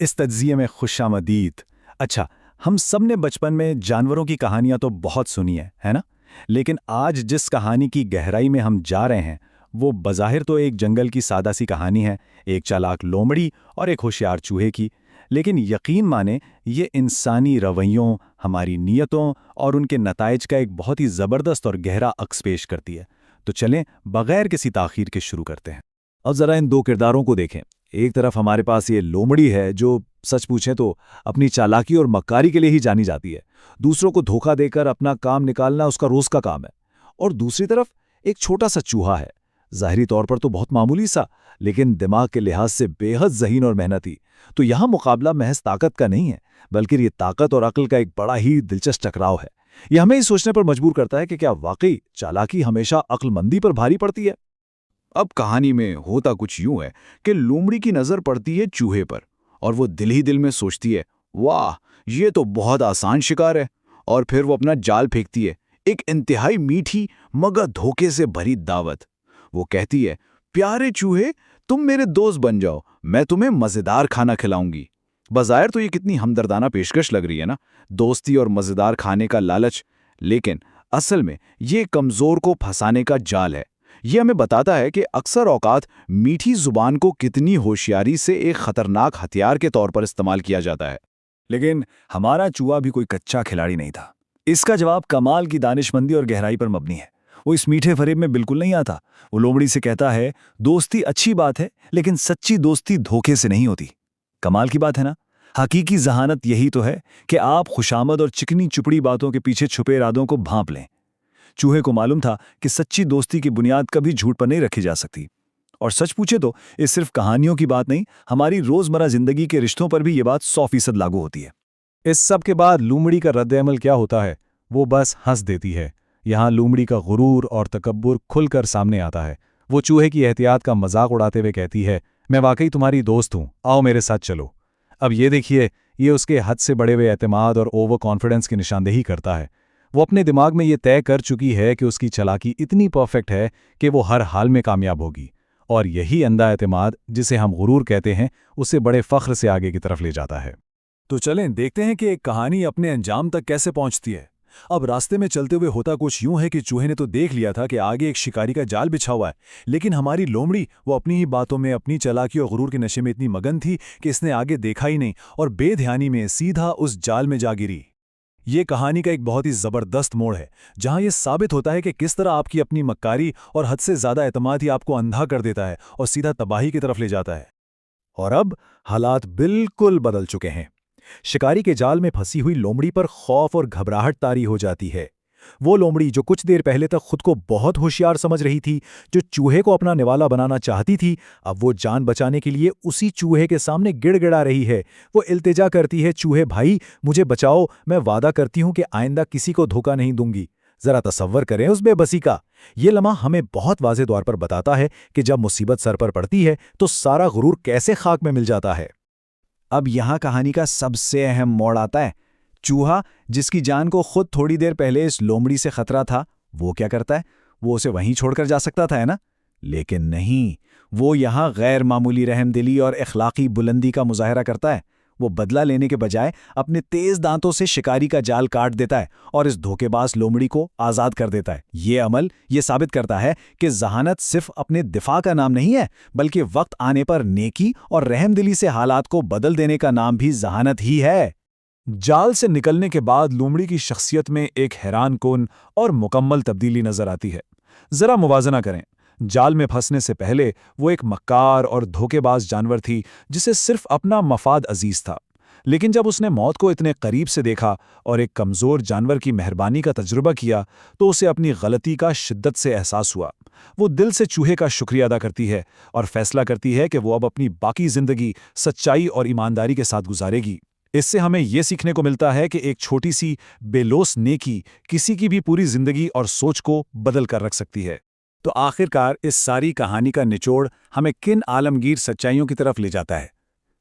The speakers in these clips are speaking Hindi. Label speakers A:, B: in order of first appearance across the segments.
A: इस तज्ज़िये में खुशामदीद। अच्छा, हम सब ने बचपन में जानवरों की कहानियां तो बहुत सुनी है ना? लेकिन आज जिस कहानी की गहराई में हम जा रहे हैं, वो बज़ाहिर तो एक जंगल की सादा सी कहानी है, एक चालाक लोमड़ी और एक होशियार चूहे की। लेकिन यकीन माने, ये इंसानी रवैयों, हमारी नीयतों और उनके नताइज का एक बहुत ही ज़बरदस्त और गहरा अक्स पेश करती है। तो चलें, बगैर किसी ताख़ीर के शुरू करते हैं।
B: अब जरा इन दो किरदारों को देखें। एक तरफ हमारे पास ये लोमड़ी है जो सच पूछें तो अपनी चालाकी और मक्कारी के लिए ही जानी जाती है। दूसरों को धोखा देकर अपना काम निकालना उसका रोज का काम है। और दूसरी तरफ एक छोटा सा चूहा है, ज़ाहिरी तौर पर तो बहुत मामूली सा, लेकिन दिमाग के लिहाज से बेहद ज़हीन और मेहनती। तो यहाँ मुकाबला महज ताकत का नहीं है, बल्कि ये ताकत और अक्ल का एक बड़ा ही दिलचस्प टकराव है। यह हमें इस सोचने पर मजबूर करता है कि क्या वाकई चालाकी हमेशा अक्लमंदी पर भारी पड़ती है।
C: अब कहानी में होता कुछ यूं है कि लोमड़ी की नजर पड़ती है चूहे पर और वो दिल ही दिल में सोचती है, वाह, ये तो बहुत आसान शिकार है। और फिर वो अपना जाल फेंकती है, एक इंतहाई मीठी मगर धोखे से भरी दावत। वो कहती है, प्यारे चूहे, तुम मेरे दोस्त बन जाओ, मैं तुम्हें मजेदार खाना खिलाऊंगी। बाज़ाहिर तो ये कितनी हमदर्दाना पेशकश लग रही है ना, दोस्ती और मजेदार खाने का लालच। लेकिन असल में ये कमजोर को फंसाने का जाल है। ये हमें बताता है कि अक्सर औकात मीठी जुबान को कितनी होशियारी से एक खतरनाक हथियार के तौर पर इस्तेमाल किया जाता है।
B: लेकिन हमारा चूहा भी कोई कच्चा खिलाड़ी नहीं था। इसका जवाब कमाल की दानिशमंदी और गहराई पर मबनी है। वो इस मीठे फरेब में बिल्कुल नहीं आता। वो लोमड़ी से कहता है, दोस्ती अच्छी बात है, लेकिन सच्ची दोस्ती धोखे से नहीं होती। कमाल की बात है ना? हकीकी जहानत यही तो है कि आप खुशामद और चिकनी चुपड़ी बातों के पीछे छुपे इरादों को भांप लें। चूहे को मालूम था कि सच्ची दोस्ती की बुनियाद कभी झूठ पर नहीं रखी जा सकती। और सच पूछे तो ये सिर्फ कहानियों की बात नहीं, हमारी रोजमर्रा जिंदगी के रिश्तों पर भी ये बात 100% लागू होती है।
A: इस सब के बाद लूमड़ी का रद्द-ए-अमल क्या होता है? वो बस हंस देती है। यहाँ लूमड़ी का गुरूर और तकब्बुर खुलकर सामने आता है। वो चूहे की एहतियात का मजाक उड़ाते हुए कहती है, मैं वाकई तुम्हारी दोस्त हूँ, आओ मेरे साथ चलो। अब ये देखिए, ये उसके हद से बड़े हुए एतमाद और ओवर कॉन्फिडेंस की निशानदेही करता है। वो अपने दिमाग में ये तय कर चुकी है कि उसकी चालाकी इतनी परफेक्ट है कि वो हर हाल में कामयाब होगी। और यही अंधा एतमाद, जिसे हम गुरूर कहते हैं, उसे बड़े फख्र से आगे की तरफ ले जाता है।
B: तो चलें देखते हैं कि एक कहानी अपने अंजाम तक कैसे पहुंचती है। अब रास्ते में चलते हुए होता कुछ यूं है कि चूहे ने तो देख लिया था कि आगे एक शिकारी का जाल बिछा हुआ है, लेकिन हमारी लोमड़ी वो अपनी ही बातों में, अपनी चालाकी और गुरूर के नशे में इतनी मगन थी कि इसने आगे देखा ही नहीं और बेध्यानी में सीधा उस जाल में जा गिरी। ये कहानी का एक बहुत ही ज़बरदस्त मोड़ है, जहां यह साबित होता है कि किस तरह आपकी अपनी मक्कारी और हद से ज़्यादा एतमाद ही आपको अंधा कर देता है और सीधा तबाही की तरफ ले जाता है। और अब हालात बिल्कुल बदल चुके हैं। शिकारी के जाल में फंसी हुई लोमड़ी पर खौफ और घबराहट तारी हो जाती है। वो लोमड़ी जो कुछ देर पहले तक खुद को बहुत होशियार समझ रही थी, जो चूहे को अपना निवाला बनाना चाहती थी, अब वो जान बचाने के लिए उसी चूहे के सामने गिड़गिड़ा रही है। वो इल्तिजा करती है, चूहे भाई, मुझे बचाओ, मैं वादा करती हूं कि आइंदा किसी को धोखा नहीं दूंगी। जरा तसव्वुर करें उस बेबसी का। ये लम्हा हमें बहुत वाज़ेह तौर पर बताता है कि जब मुसीबत सर पर पड़ती है तो सारा गुरूर कैसे खाक में मिल जाता है।
A: अब यहाँ कहानी का सबसे अहम मोड़ आता है। चूहा, जिसकी जान को खुद थोड़ी देर पहले इस लोमड़ी से खतरा था, वो क्या करता है? वो उसे वहीं छोड़कर जा सकता था, है ना? लेकिन नहीं, वो यहाँ गैर मामूली रहमदिली और इखलाकी बुलंदी का मुजाहरा करता है। वो बदला लेने के बजाय अपने तेज दांतों से शिकारी का जाल काट देता है और इस धोखेबाज लोमड़ी को आज़ाद कर देता है। ये अमल ये साबित करता है कि जहानत सिर्फ अपने दिफा का नाम नहीं है, बल्कि वक्त आने पर नेकी और रहमदिली से हालात को बदल देने का नाम भी जहानत ही है।
B: जाल से निकलने के बाद लोमड़ी की शख्सियत में एक हैरानकुन और मुकम्मल तब्दीली नजर आती है। जरा मुवाजना करें। जाल में फंसने से पहले वो एक मक्कार और धोखेबाज जानवर थी जिसे सिर्फ अपना मफाद अजीज था। लेकिन जब उसने मौत को इतने करीब से देखा और एक कमज़ोर जानवर की मेहरबानी का तजुर्बा किया, तो उसे अपनी गलती का शिद्दत से एहसास हुआ। वो दिल से चूहे का शुक्रिया अदा करती है और फैसला करती है कि वो अब अपनी बाकी ज़िंदगी सच्चाई और ईमानदारी के साथ गुजारेगी। इससे हमें यह सीखने को मिलता है कि एक छोटी सी बेलोस नेकी किसी की भी पूरी जिंदगी और सोच को बदल कर रख सकती है।
A: तो आखिरकार इस सारी कहानी का निचोड़ हमें किन आलमगीर सच्चाइयों की तरफ ले जाता है?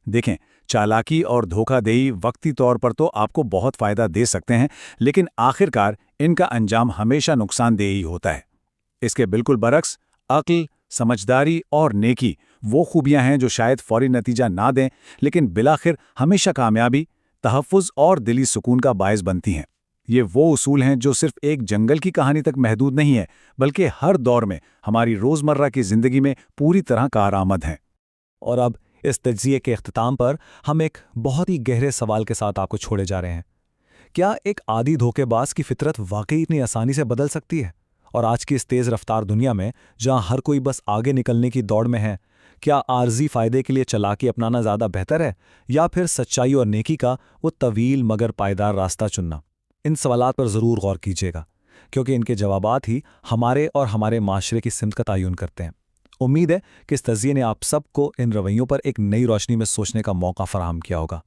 A: देखें, चालाकी और धोखाधड़ी वक्ती तौर पर तो आपको बहुत फ़ायदा दे सकते हैं, लेकिन आखिरकार इनका अंजाम हमेशा नुकसानदेह ही होता है। इसके बिल्कुल बरक्स, अक्ल, समझदारी और नेकी वो खूबियां हैं जो शायद फौरी नतीजा ना दें, लेकिन बिलाखिर हमेशा कामयाबी, तहफ़्फ़ुज़ और दिली सुकून का बायस बनती हैं। ये वो उसूल हैं जो सिर्फ एक जंगल की कहानी तक महदूद नहीं है, बल्कि हर दौर में हमारी रोज़मर्रा की ज़िंदगी में पूरी तरह कारआमद हैं।
B: और अब इस तज्ज़िये के इख्तिताम पर हम एक बहुत ही गहरे सवाल के साथ आपको छोड़े जा रहे हैं। क्या एक आदी धोखेबाज की फितरत वाकई इतनी आसानी से बदल सकती है? और आज की इस तेज़ रफ्तार दुनिया में, जहां हर कोई बस आगे निकलने की दौड़ में है, क्या आर्जी फ़ायदे के लिए चालाकी अपनाना ज़्यादा बेहतर है, या फिर सच्चाई और नेकी का वो तवील मगर पायदार रास्ता चुनना? इन सवालात पर ज़रूर गौर कीजिएगा, क्योंकि इनके जवाबात ही हमारे और हमारे माशरे की सिमत का तयन करते हैं। उम्मीद है कि इस तज़िये ने आप सबको इन रवैयों पर एक नई रोशनी में सोचने का मौका फराहम किया होगा।